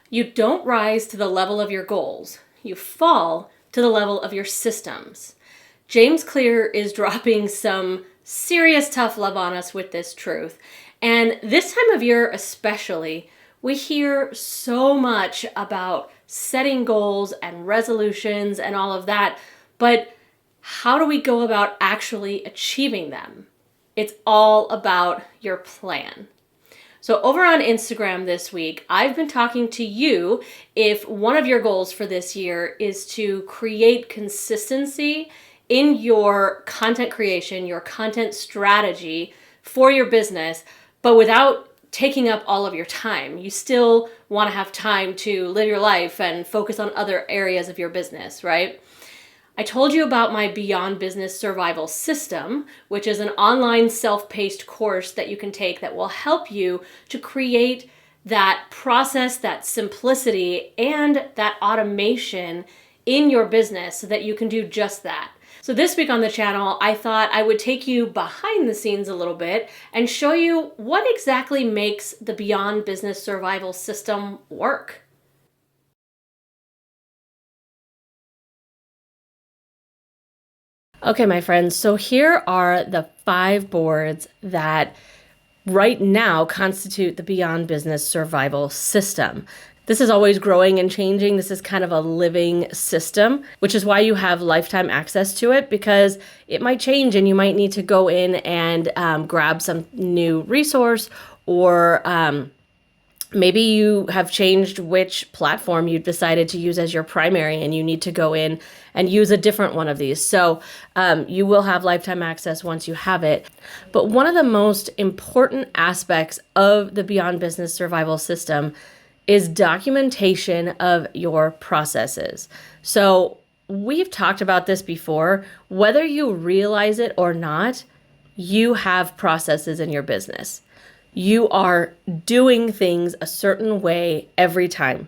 You don't rise to the level of your goals. You fall to the level of your systems. James Clear is dropping some serious tough love on us with this truth. And this time of year especially, we hear so much about setting goals and resolutions and all of that, but how do we go about actually achieving them? It's all about your plan. So over on Instagram this week, I've been talking to you if one of your goals for this year is to create consistency in your content creation, your content strategy for your business, but without taking up all of your time. You still want to have time to live your life and focus on other areas of your business, right? I told you about my Beyond Business Survival System, which is an online self-paced course that you can take that will help you to create that process, that simplicity, and that automation in your business so that you can do just that. So this week on the channel, I thought I would take you behind the scenes a little bit and show you what exactly makes the Beyond Business Survival System work. Okay, my friends, so here are the 5 boards that right now constitute the Beyond Business Survival System. This is always growing and changing. This is kind of a living system, which is why you have lifetime access to it, because it might change and you might need to go in and grab some new resource, or maybe you have changed which platform you decided to use as your primary and you need to go in and use a different one of these. So you will have lifetime access once you have it. But one of the most important aspects of the Beyond Business Survival System is documentation of your processes. So we've talked about this before. Whether you realize it or not, you have processes in your business. You are doing things a certain way every time.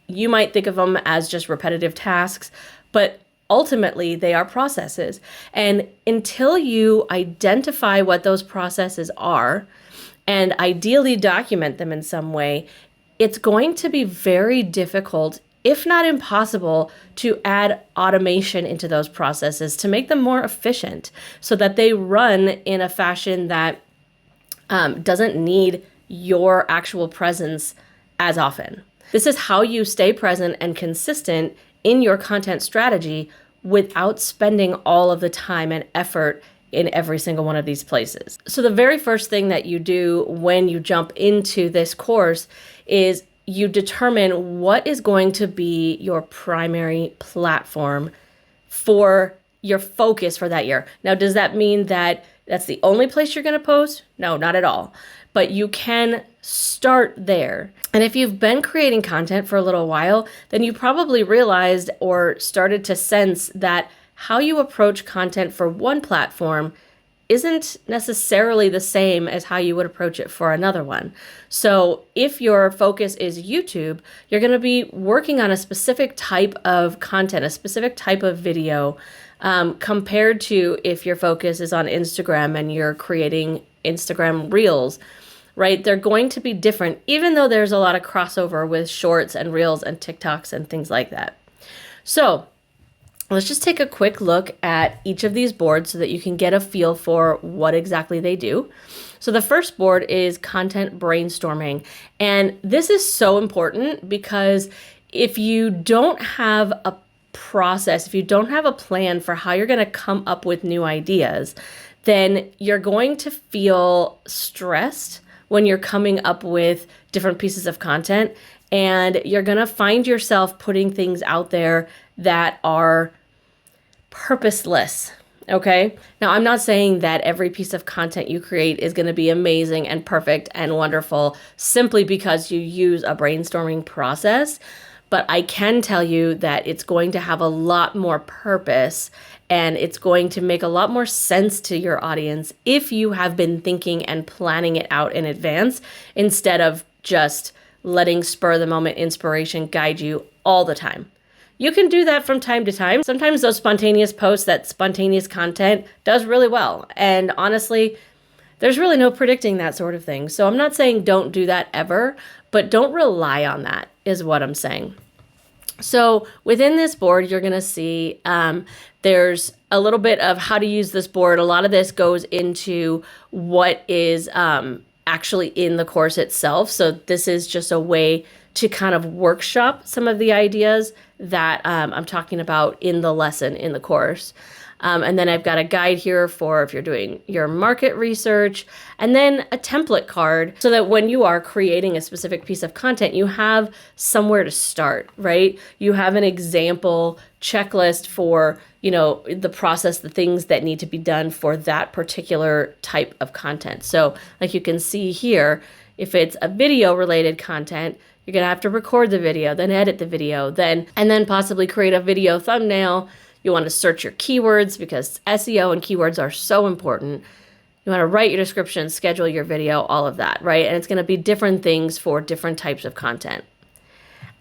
You might think of them as just repetitive tasks, but ultimately they are processes. And until you identify what those processes are and ideally document them in some way, it's going to be very difficult, if not impossible, to add automation into those processes to make them more efficient so that they run in a fashion that doesn't need your actual presence as often. This is how you stay present and consistent in your content strategy without spending all of the time and effort in every single one of these places. So the very first thing that you do when you jump into this course is you determine what is going to be your primary platform for your focus for that year. Now, does that mean that that's the only place you're going to post? No, not at all. But you can start there. And if you've been creating content for a little while, then you probably realized or started to sense that how you approach content for one platform isn't necessarily the same as how you would approach it for another one. So if your focus is YouTube, you're going to be working on a specific type of content, a specific type of video, compared to if your focus is on Instagram and you're creating Instagram Reels, right? They're going to be different, even though there's a lot of crossover with Shorts and Reels and TikToks and things like that. So let's just take a quick look at each of these boards so that you can get a feel for what exactly they do. So the first board is content brainstorming. And this is so important because if you don't have a process, if you don't have a plan for how you're going to come up with new ideas, then you're going to feel stressed when you're coming up with different pieces of content, and you're going to find yourself putting things out there that are purposeless. Okay. Now, I'm not saying that every piece of content you create is going to be amazing and perfect and wonderful simply because you use a brainstorming process. But I can tell you that it's going to have a lot more purpose and it's going to make a lot more sense to your audience if you have been thinking and planning it out in advance instead of just letting spur of the moment inspiration guide you all the time. You can do that from time to time. Sometimes those spontaneous posts, that spontaneous content does really well. And honestly, there's really no predicting that sort of thing. So I'm not saying don't do that ever, but don't rely on that. is what I'm saying. So within this board, you're going to see there's a little bit of how to use this board. A lot of this goes into what is actually in the course itself. So this is just a way to kind of workshop some of the ideas that I'm talking about in the lesson, in the course. And then I've got a guide here for if you're doing your market research, and then a template card so that when you are creating a specific piece of content, you have somewhere to start, right? You have an example checklist for, the process, the things that need to be done for that particular type of content. So like you can see here, if it's a video related content, you're going to have to record the video, then edit the video, and then possibly create a video thumbnail. You want to search your keywords because SEO and keywords are so important. You want to write your description, schedule your video, all of that, right? And it's going to be different things for different types of content.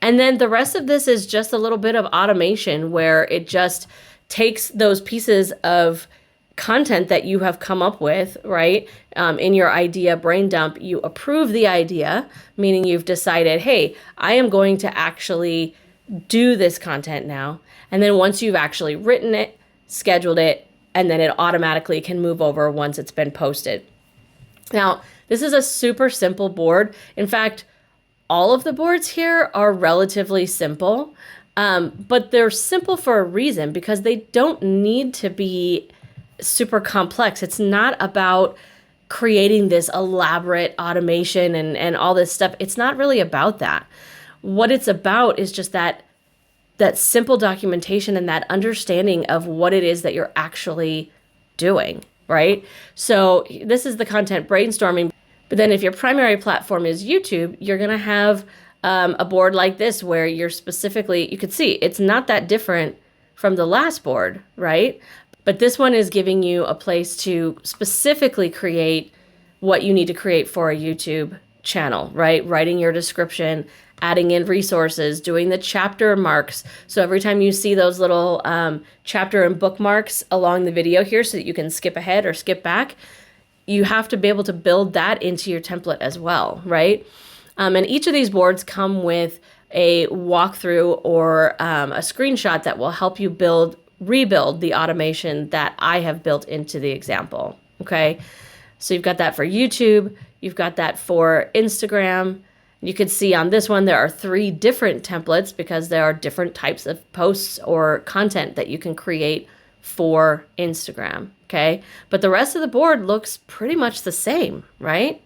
And then the rest of this is just a little bit of automation where it just takes those pieces of content that you have come up with, right? In your idea brain dump, you approve the idea, meaning you've decided, hey, I am going to actually do this content now. And then once you've actually written it, scheduled it, and then it automatically can move over once it's been posted. Now, this is a super simple board. In fact, all of the boards here are relatively simple, but they're simple for a reason because they don't need to be super complex. It's not about creating this elaborate automation and all this stuff. It's not really about that. What it's about is just that simple documentation and that understanding of what it is that you're actually doing, right? So this is the content brainstorming. But then if your primary platform is YouTube, you're going to have a board like this where you're specifically, you could see it's not that different from the last board, right? But this one is giving you a place to specifically create what you need to create for a YouTube channel, right? Writing your description, adding in resources, doing the chapter marks. So every time you see those little chapter and bookmarks along the video here so that you can skip ahead or skip back, you have to be able to build that into your template as well, right? And each of these boards come with a walkthrough or a screenshot that will help you rebuild the automation that I have built into the example, okay? So you've got that for YouTube, you've got that for Instagram. You could see on this one, there are 3 different templates because there are different types of posts or content that you can create for Instagram, okay? But the rest of the board looks pretty much the same, right?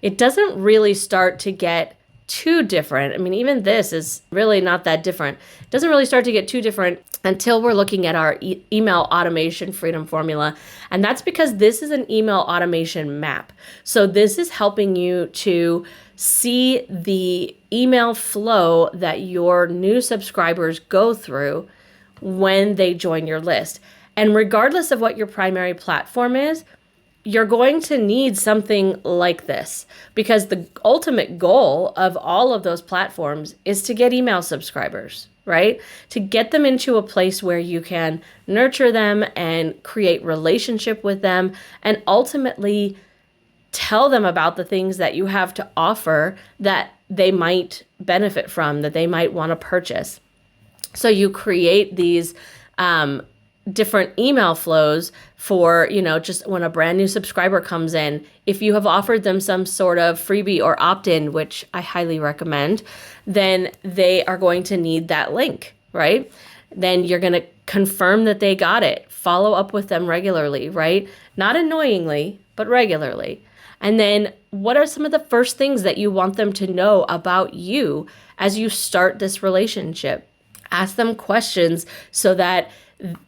It doesn't really start to get too different. I mean, even this is really not that different. It doesn't really start to get too different until we're looking at our email automation freedom formula. And that's because this is an email automation map. So this is helping you to see the email flow that your new subscribers go through when they join your list. And regardless of what your primary platform is, you're going to need something like this because the ultimate goal of all of those platforms is to get email subscribers, right? To get them into a place where you can nurture them and create relationship with them and ultimately tell them about the things that you have to offer that they might benefit from, that they might want to purchase. So you create these different email flows for, just when a brand new subscriber comes in, if you have offered them some sort of freebie or opt-in, which I highly recommend, then they are going to need that link, right? Then you're going to confirm that they got it, follow up with them regularly, right? Not annoyingly, but regularly. And then what are some of the first things that you want them to know about you as you start this relationship? Ask them questions so that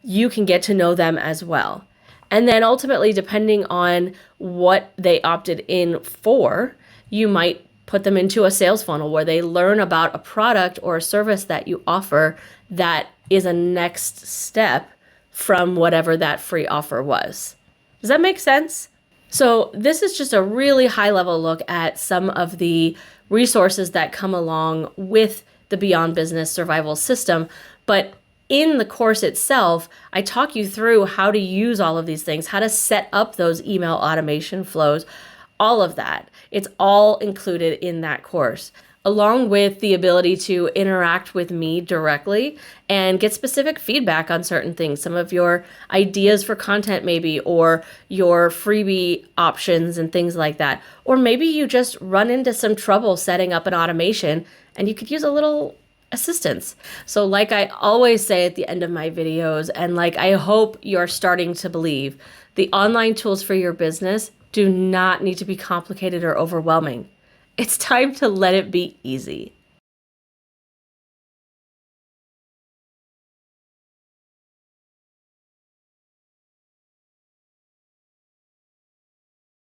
you can get to know them as well. And then ultimately, depending on what they opted in for, you might put them into a sales funnel where they learn about a product or a service that you offer that is a next step from whatever that free offer was. Does that make sense? So this is just a really high level look at some of the resources that come along with the Beyond Business Survival System. But in the course itself, I talk you through how to use all of these things, how to set up those email automation flows, all of that. It's all included in that course. along with the ability to interact with me directly and get specific feedback on certain things, some of your ideas for content maybe, or your freebie options and things like that. Or maybe you just run into some trouble setting up an automation and you could use a little assistance. So like I always say at the end of my videos, and like I hope you're starting to believe, the online tools for your business do not need to be complicated or overwhelming. It's time to let it be easy.